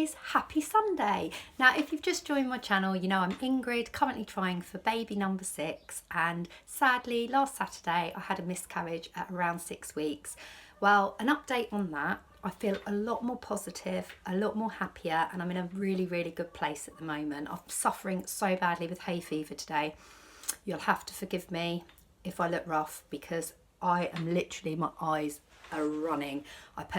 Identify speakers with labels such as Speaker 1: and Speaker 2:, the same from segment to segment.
Speaker 1: guys, happy Sunday. Now if you've just joined my channel, you know I'm Ingrid, currently trying for baby number 6, and sadly last Saturday I had a miscarriage at around 6 weeks. Well, an update on that, I feel a lot more positive, a lot more happier, and I'm in a really good place at the moment. I'm suffering so badly with hay fever today. You'll have to forgive me if I look rough because I am literally, my eyes are running. I've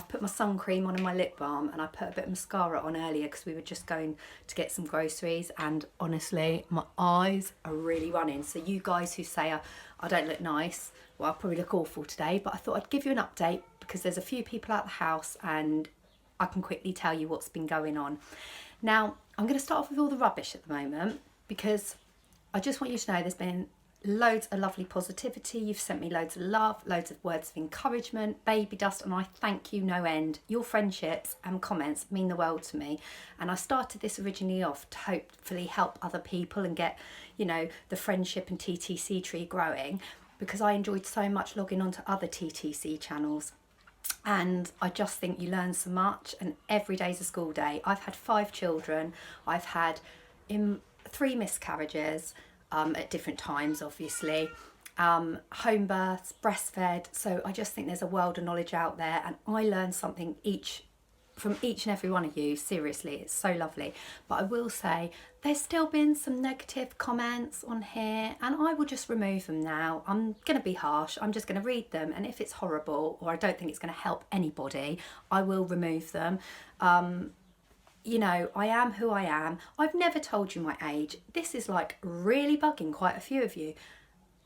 Speaker 1: put my sun cream on and my lip balm, and I put a bit of mascara on earlier because we were just going to get some groceries, and honestly my eyes are really running. So you guys who say I don't look nice, well, I probably look awful today, but I thought I'd give you an update because there's a few people out the house and I can quickly tell you what's been going on. Now I'm going to start off with all the rubbish at the moment because I just want you to know there's been loads of lovely positivity. You've sent me loads of love, loads of words of encouragement, baby dust, and I thank you no end. Your friendships and comments mean the world to me, and I started this originally off to hopefully help other people and get, you know, the friendship and TTC tree growing, because I enjoyed so much logging on to other TTC channels. And I just think you learn so much, and every day's a school day. I've had 5 children. I've had 3 miscarriages at different times, obviously, home births, breastfed. So I just think there's a world of knowledge out there, and I learn something from each and every one of you. Seriously, it's so lovely. But I will say there's still been some negative comments on here, and I will just remove them now. I'm going to be harsh. I'm just going to read them, and if it's horrible or I don't think it's going to help anybody, I will remove them. You know, I am who I am. I've never told you my age. This is like really bugging quite a few of you.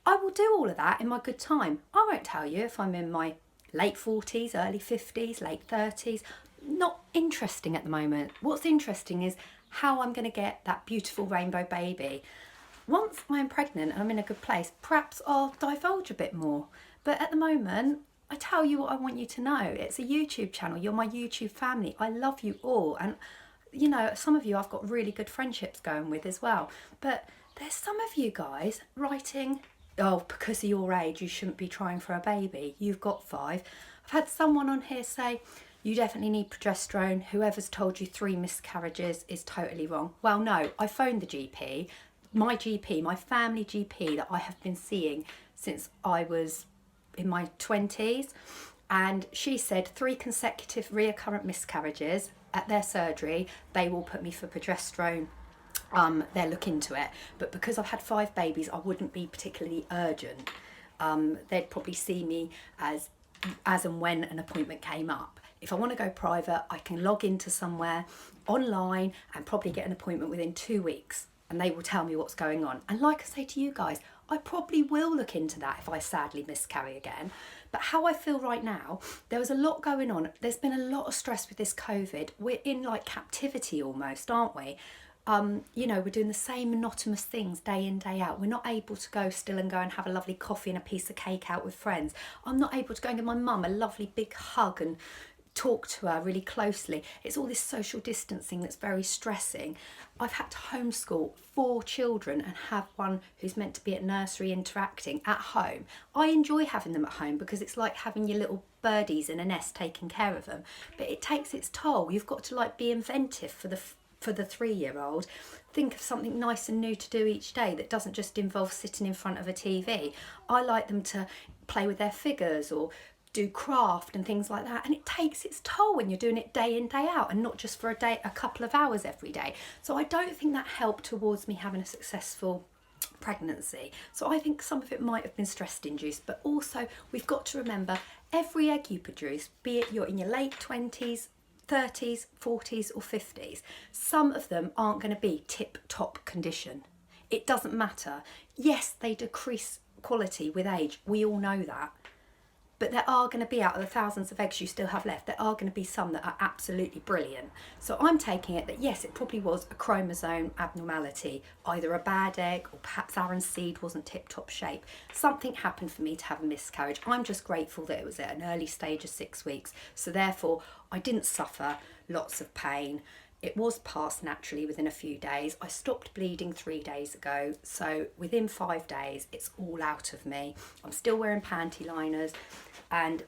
Speaker 1: I will do all of that in my good time. I won't tell you if I'm in my late 40s, early 50s, late 30s. Not interesting at the moment. What's interesting is how I'm going to get that beautiful rainbow baby. Once I'm pregnant and I'm in a good place, perhaps I'll divulge a bit more. But at the moment, I tell you what I want you to know. It's a YouTube channel. You're my YouTube family. I love you all. And you know, some of you I've got really good friendships going with as well. But there's some of you guys writing, oh, because of your age, you shouldn't be trying for a baby. You've got 5. I've had someone on here say, you definitely need progesterone. Whoever's told you 3 miscarriages is totally wrong. Well, no, I phoned the GP, my family GP that I have been seeing since I was in my 20s. And she said 3 consecutive recurrent miscarriages. At their surgery, they will put me for progesterone. They'll look into it. But because I've had 5 babies, I wouldn't be particularly urgent. They'd probably see me as and when an appointment came up. If I want to go private, I can log into somewhere online and probably get an appointment within 2 weeks, and they will tell me what's going on. And like I say to you guys, I probably will look into that if I sadly miscarry again. But how I feel right now, there was a lot going on. There's been a lot of stress with this COVID. We're in like captivity almost, aren't we? You know, we're doing the same monotonous things day in, day out. We're not able to go still and go and have a lovely coffee and a piece of cake out with friends. I'm not able to go and give my mum a lovely big hug and talk to her really closely. It's all this social distancing that's very stressing. I've had to homeschool 4 children and have one who's meant to be at nursery interacting at home. I enjoy having them at home because it's like having your little birdies in a nest, taking care of them, but it takes its toll. You've got to like be inventive for the 3-year-old. Think of something nice and new to do each day that doesn't just involve sitting in front of a TV. I like them to play with their figures or do craft and things like that, and it takes its toll when you're doing it day in, day out, and not just for a couple of hours every day. So I don't think that helped towards me having a successful pregnancy. So I think some of it might have been stress induced, but also we've got to remember every egg you produce, be it you're in your late 20s, 30s, 40s or 50s, some of them aren't going to be tip-top condition. It doesn't matter. Yes, they decrease quality with age, we all know that. But there are going to be, out of the thousands of eggs you still have left, there are going to be some that are absolutely brilliant. So I'm taking it that yes, it probably was a chromosome abnormality, either a bad egg or perhaps Aaron's seed wasn't tip-top shape. Something happened for me to have a miscarriage. I'm just grateful that it was at an early stage of 6 weeks. So therefore, I didn't suffer lots of pain. It was passed naturally within a few days. I stopped bleeding 3 days ago, so within 5 days it's all out of me. I'm still wearing panty liners, and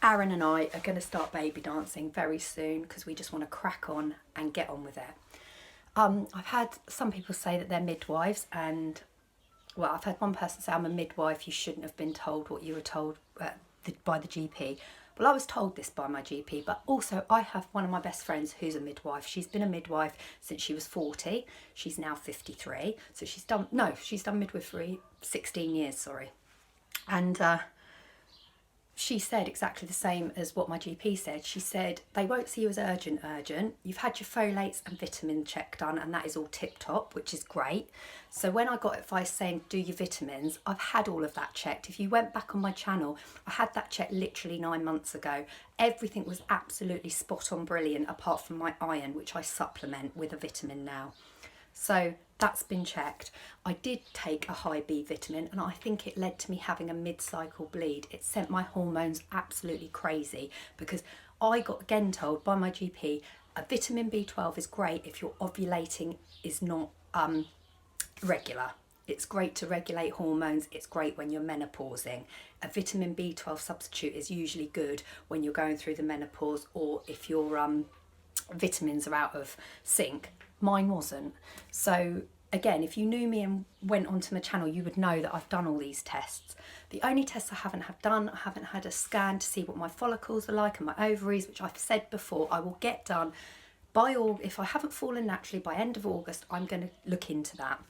Speaker 1: Aaron and I are going to start baby dancing very soon because we just want to crack on and get on with it. I've had some people say that they're midwives, and well, I've had one person say, I'm a midwife, you shouldn't have been told what you were told by the GP. Well, I was told this by my GP, but also I have one of my best friends who's a midwife. She's been a midwife since she was 40. She's now 53. So she's done midwifery 16 years, sorry. And she said exactly the same as what my GP said. She said, they won't see you as urgent. You've had your folates and vitamin check done, and that is all tip top, which is great. So when I got advice saying do your vitamins, I've had all of that checked. If you went back on my channel, I had that checked literally 9 months ago. Everything was absolutely spot on brilliant, apart from my iron, which I supplement with a vitamin now. So that's been checked. I did take a high B vitamin, and I think it led to me having a mid-cycle bleed. It sent my hormones absolutely crazy because I got again told by my GP a vitamin B12 is great if your ovulating is not regular. It's great to regulate hormones. It's great when you're menopausing. A vitamin B12 substitute is usually good when you're going through the menopause, or if your vitamins are out of sync. Mine wasn't. So again, if you knew me and went onto my channel, you would know that I've done all these tests. The only tests I haven't done, I haven't had a scan to see what my follicles are like and my ovaries, which I've said before I will get done by August. If I haven't fallen naturally by end of August, I'm going to look into that.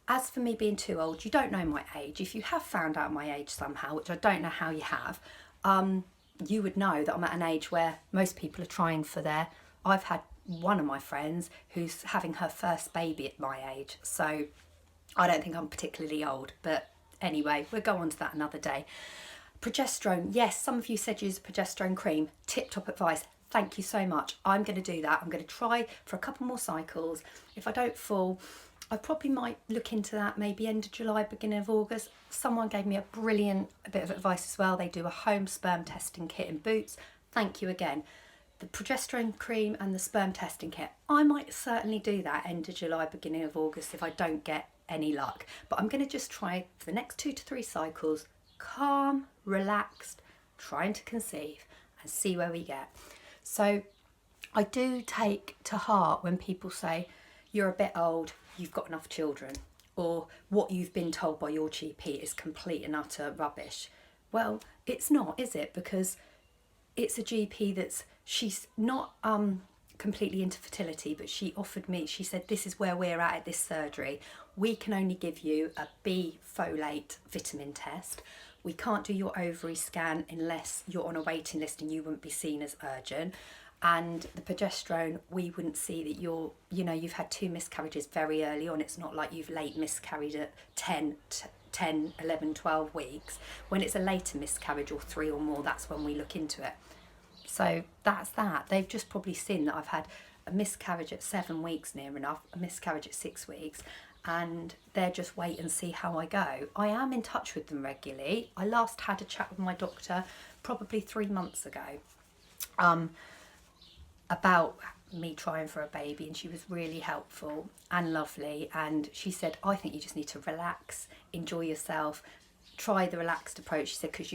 Speaker 1: As for me being too old, you don't know my age. If you have found out my age somehow, which I don't know how you have, you would know that I'm at an age where most people are trying for I've had one of my friends who's having her first baby at my age, so I don't think I'm particularly old, but anyway, we'll go on to that another day. Progesterone, yes, some of you said use a progesterone cream. Tip top advice, thank you so much. I'm going to do that. I'm going to try for a couple more cycles. If I don't fall, I probably might look into that maybe end of July, beginning of August. Someone gave me a bit of advice as well. They do a home sperm testing kit in Boots. Thank you again. The progesterone cream and the sperm testing kit, I might certainly do that end of July, beginning of August if I don't get any luck. But I'm going to just try for the next 2 to 3 cycles, calm, relaxed, trying to conceive and see where we get. So I do take to heart when people say, you're a bit old, you've got enough children, or what you've been told by your GP is complete and utter rubbish. Well, it's not, is it? Because it's a GP she's not completely into fertility, but she said, this is where we're at this surgery. We can only give you a B folate vitamin test. We can't do your ovary scan unless you're on a waiting list and you wouldn't be seen as urgent. And the progesterone, we wouldn't see that you've had 2 miscarriages very early on. It's not like you've late miscarried at 10, 11, 12 weeks. When it's a later miscarriage or 3 or more, that's when we look into it. So that's that. They've just probably seen that I've had a miscarriage at 7 weeks near enough, a miscarriage at 6 weeks, and they're just wait and see how I go. I am in touch with them regularly. I last had a chat with my doctor probably 3 months ago about me trying for a baby, and she was really helpful and lovely, and she said, I think you just need to relax, enjoy yourself, try the relaxed approach. She said, because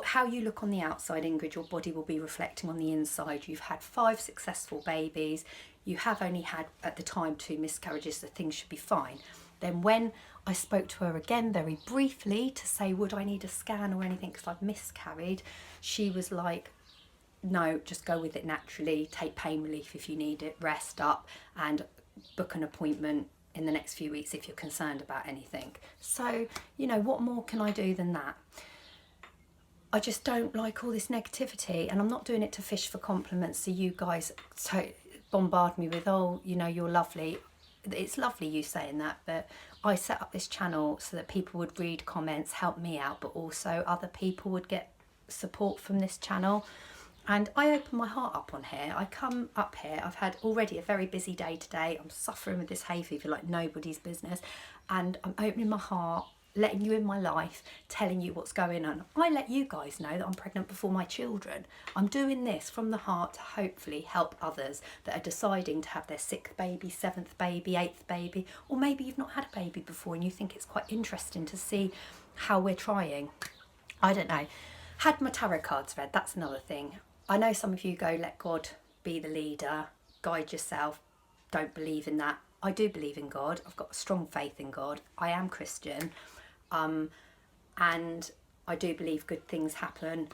Speaker 1: how you look on the outside, Ingrid, your body will be reflecting on the inside. You've had 5 successful babies, you have only had at the time 2 miscarriages, so things should be fine. Then when I spoke to her again very briefly to say, would I need a scan or anything because I've miscarried, she was like, no, just go with it naturally, take pain relief if you need it, rest up and book an appointment in the next few weeks if you're concerned about anything. So, what more can I do than that? I just don't like all this negativity, and I'm not doing it to fish for compliments so you guys bombard me with, oh, you're lovely. It's lovely you saying that, but I set up this channel so that people would read comments, help me out, but also other people would get support from this channel. And I open my heart up on here. I come up here, I've had already a very busy day today. I'm suffering with this hay fever like nobody's business. And I'm opening my heart, letting you in my life, telling you what's going on. I let you guys know that I'm pregnant before my children. I'm doing this from the heart to hopefully help others that are deciding to have their 6th baby, 7th baby, 8th baby, or maybe you've not had a baby before and you think it's quite interesting to see how we're trying. I don't know. Had my tarot cards read, that's another thing. I know some of you go, let God be the leader, guide yourself, don't believe in that. I do believe in God. I've got a strong faith in God. I am Christian. And I do believe good things happen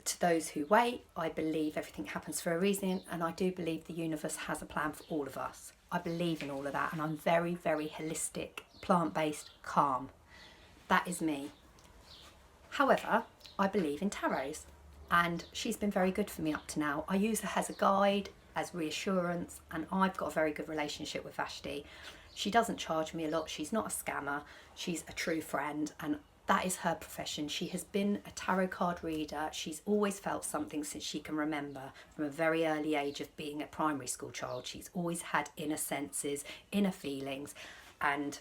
Speaker 1: to those who wait. I believe everything happens for a reason, and I do believe the universe has a plan for all of us. I believe in all of that, and I'm very, very holistic, plant-based, calm. That is me. However, I believe in tarots, and she's been very good for me up to now. I use her as a guide, as reassurance, and I've got a very good relationship with Vashti. She doesn't charge me a lot. She's not a scammer. She's a true friend, and that is her profession. She has been a tarot card reader. She's always felt something since she can remember, from a very early age of being a primary school child. She's always had inner senses, inner feelings, and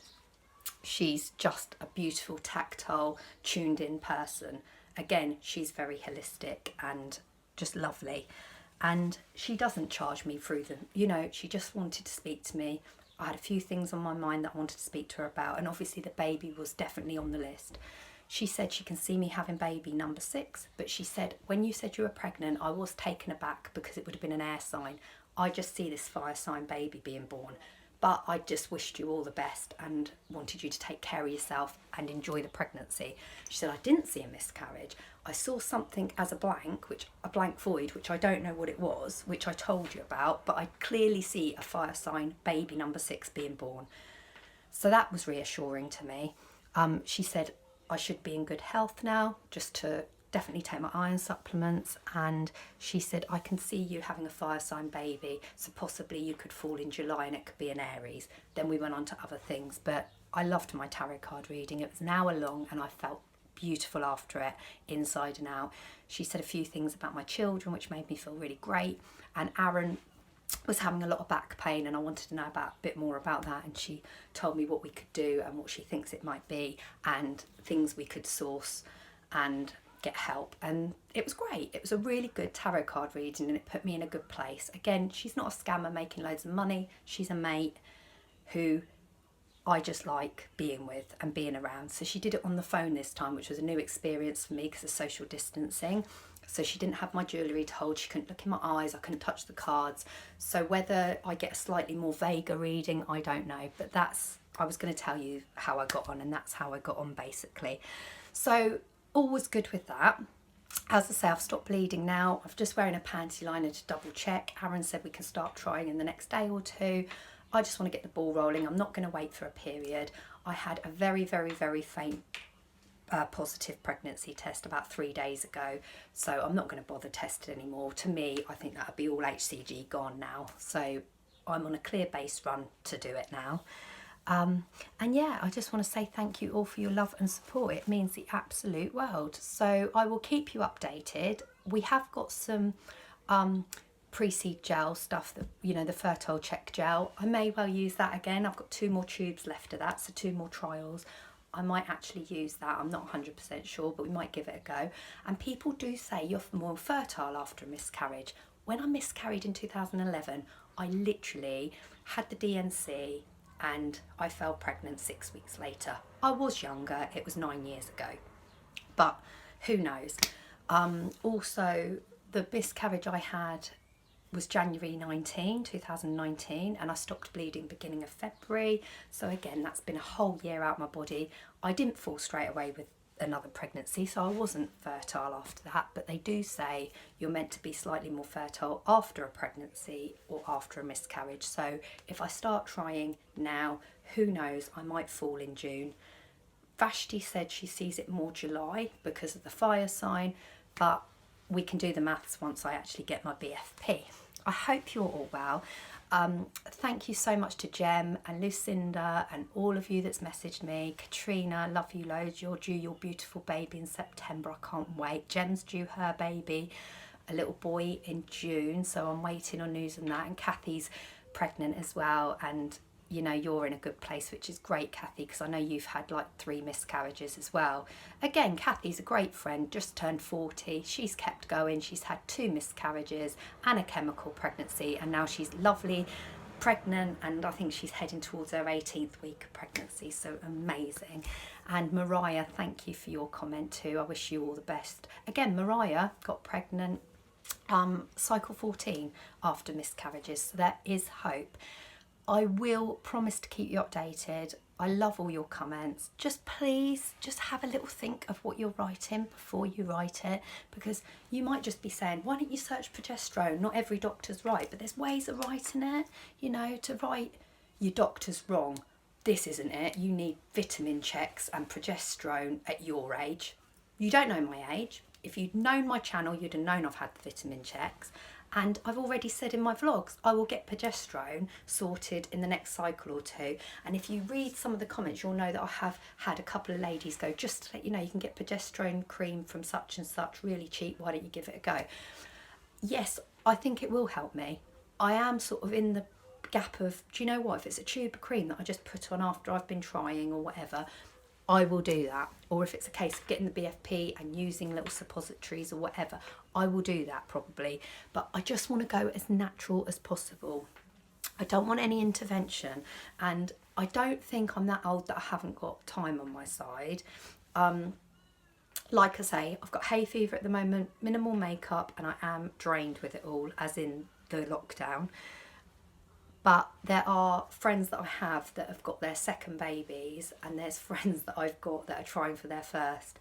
Speaker 1: she's just a beautiful, tactile, tuned in person. Again, she's very holistic and just lovely. And she doesn't charge me through them. You know, she just wanted to speak to me. I had a few things on my mind that I wanted to speak to her about, and obviously the baby was definitely on the list. She said she can see me having baby number 6, but she said, when you said you were pregnant, I was taken aback because it would have been an air sign. I just see this fire sign baby being born. But I just wished you all the best and wanted you to take care of yourself and enjoy the pregnancy. She said, I didn't see a miscarriage. I saw something as a blank void, which I don't know what it was, which I told you about, but I clearly see a fire sign baby number 6 being born. So that was reassuring to me. She said I should be in good health now, just to definitely take my iron supplements, and she said I can see you having a fire sign baby, so possibly you could fall in July and it could be an Aries. Then we went on to other things, but I loved my tarot card reading. It was an hour long and I felt beautiful after it, inside and out. She said a few things about my children which made me feel really great, and Aaron was having a lot of back pain and I wanted to know a bit more about that, and she told me what we could do and what she thinks it might be and things we could source and get help. And it was great. It was a really good tarot card reading and it put me in a good place. Again, she's not a scammer making loads of money. She's a mate who I just like being with and being around. So she did it on the phone this time, which was a new experience for me because of social distancing. So she didn't have my jewellery to hold, she couldn't look in my eyes, I couldn't touch the cards. So whether I get a slightly more vaguer reading, I don't know. But I was going to tell you how I got on, and that's how I got on basically. So all was good with that. As I say, I've stopped bleeding now. I'm just wearing a panty liner to double check. Aaron said we can start trying in the next day or two. I just want to get the ball rolling. I'm not going to wait for a period. I had a very, very, very faint positive pregnancy test about 3 days ago, so I'm not going to bother testing anymore. To me, I think that would be all HCG gone now. So I'm on a clear base run to do it now. And yeah, I just want to say thank you all for your love and support. It means the absolute world. So I will keep you updated. We have got some pre-seed gel stuff, that, you know, the fertile check gel. I may well use that again. I've got 2 more tubes left of that, so 2 more trials. I might actually use that. I'm not 100% sure, but we might give it a go. And people do say you're more fertile after a miscarriage. When I miscarried in 2011, I literally had the DNC and I fell pregnant 6 weeks later. I was younger, it was 9 years ago, but who knows. Also, the miscarriage I had was January 2019, and I stopped bleeding beginning of February. So again, that's been a whole year out my body. I didn't fall straight away with another pregnancy, so I wasn't fertile after that, but they do say you're meant to be slightly more fertile after a pregnancy or after a miscarriage. So if I start trying now, who knows, I might fall in June. Vashti said she sees it more July because of the fire sign, but we can do the maths once I actually get my BFP. I hope you're all well. Thank you so much to Jem and Lucinda and all of you that's messaged me. Katrina, love you loads. You're due your beautiful baby in September. I can't wait. Jem's due her baby, a little boy, in June. So I'm waiting on news on that. And Kathy's pregnant as well. And you know, you're in a good place, which is great, Kathy, because I know you've had like 3 miscarriages as well. Again, Kathy's a great friend, just turned 40. She's kept going. She's had 2 miscarriages and a chemical pregnancy, and now she's lovely, pregnant, and I think she's heading towards her 18th week of pregnancy, so amazing. And Mariah, thank you for your comment too. I wish you all the best. Again, Mariah got pregnant cycle 14 after miscarriages, so there is hope. I will promise to keep you updated. I love all your comments. Just please, just have a little think of what you're writing before you write it, because you might just be saying, why don't you search progesterone? Not every doctor's right, but there's ways of writing it. You know, to write your doctor's wrong, this isn't it. You need vitamin checks and progesterone at your age. You don't know my age. If you'd known my channel, you'd have known I've had the vitamin checks. And I've already said in my vlogs, I will get progesterone sorted in the next cycle or two. And if you read some of the comments, you'll know that I have had a couple of ladies go, just to let you know, you can get progesterone cream from such and such, really cheap, why don't you give it a go? Yes, I think it will help me. I am sort of in the gap of, do you know what, if it's a tube of cream that I just put on after I've been trying or whatever, I will do that. Or if it's a case of getting the BFP and using little suppositories or whatever, I will do that probably. But I just want to go as natural as possible. I don't want any intervention, and I don't think I'm that old that I haven't got time on my side. Like I say, I've got hay fever at the moment, minimal makeup, and I am drained with it all, as in the lockdown. But there are friends that I have that have got their second babies, and there's friends that I've got that are trying for their first.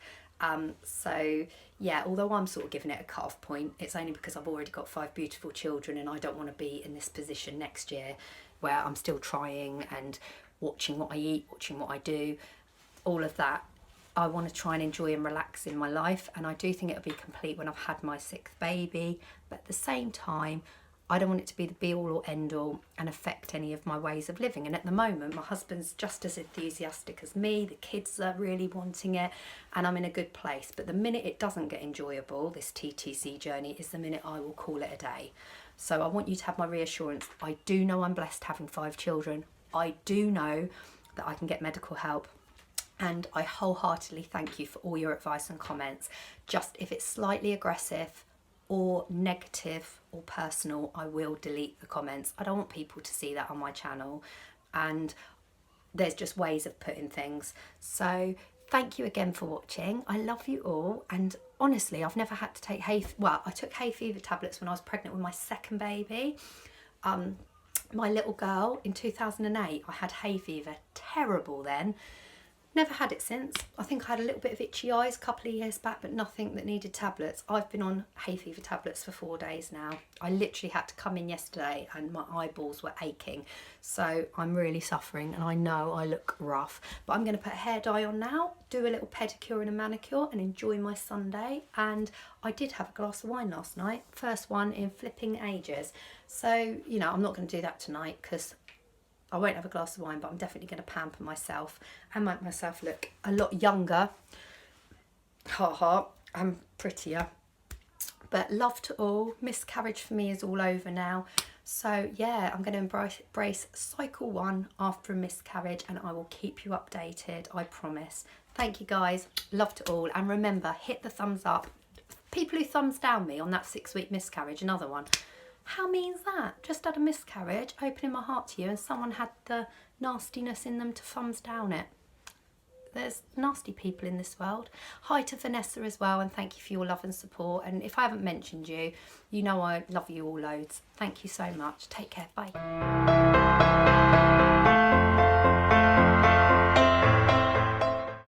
Speaker 1: So yeah, although I'm sort of giving it a cut-off point, it's only because I've already got 5 beautiful children, and I don't want to be in this position next year where I'm still trying and watching what I eat, watching what I do, all of that. I want to try and enjoy and relax in my life, and I do think it'll be complete when I've had my 6th baby. But at the same time, I don't want it to be the be-all or end-all and affect any of my ways of living. And at the moment, my husband's just as enthusiastic as me. The kids are really wanting it, and I'm in a good place. But the minute it doesn't get enjoyable, this TTC journey, is the minute I will call it a day. So I want you to have my reassurance. I do know I'm blessed having 5 children. I do know that I can get medical help. And I wholeheartedly thank you for all your advice and comments. Just if it's slightly aggressive or negative or personal, I will delete the comments. I don't want people to see that on my channel, and there's just ways of putting things. So thank you again for watching. I love you all, and honestly, I've never had to take I took hay fever tablets when I was pregnant with my 2nd baby. My little girl in 2008, I had hay fever, terrible then. Never had it since. I think I had a little bit of itchy eyes a couple of years back, but nothing that needed tablets. I've been on hay fever tablets for 4 days now. I literally had to come in yesterday and my eyeballs were aching. So I'm really suffering, and I know I look rough. But I'm going to put hair dye on now, do a little pedicure and a manicure, and enjoy my Sunday. And I did have a glass of wine last night. First one in flipping ages. So, you know, I'm not going to do that tonight because I won't have a glass of wine, but I'm definitely going to pamper myself and make myself look a lot younger. Ha ha, and prettier. But love to all. Miscarriage for me is all over now. So yeah, I'm going to embrace cycle 1 after a miscarriage, and I will keep you updated, I promise. Thank you guys. Love to all. And remember, hit the thumbs up. People who thumbs down me on that 6-week miscarriage, another one. How mean's that? Just had a miscarriage, opening my heart to you, and someone had the nastiness in them to thumbs down it. There's nasty people in this world. Hi to Vanessa as well, and thank you for your love and support. And if I haven't mentioned you, you know I love you all loads. Thank you so much. Take care. Bye.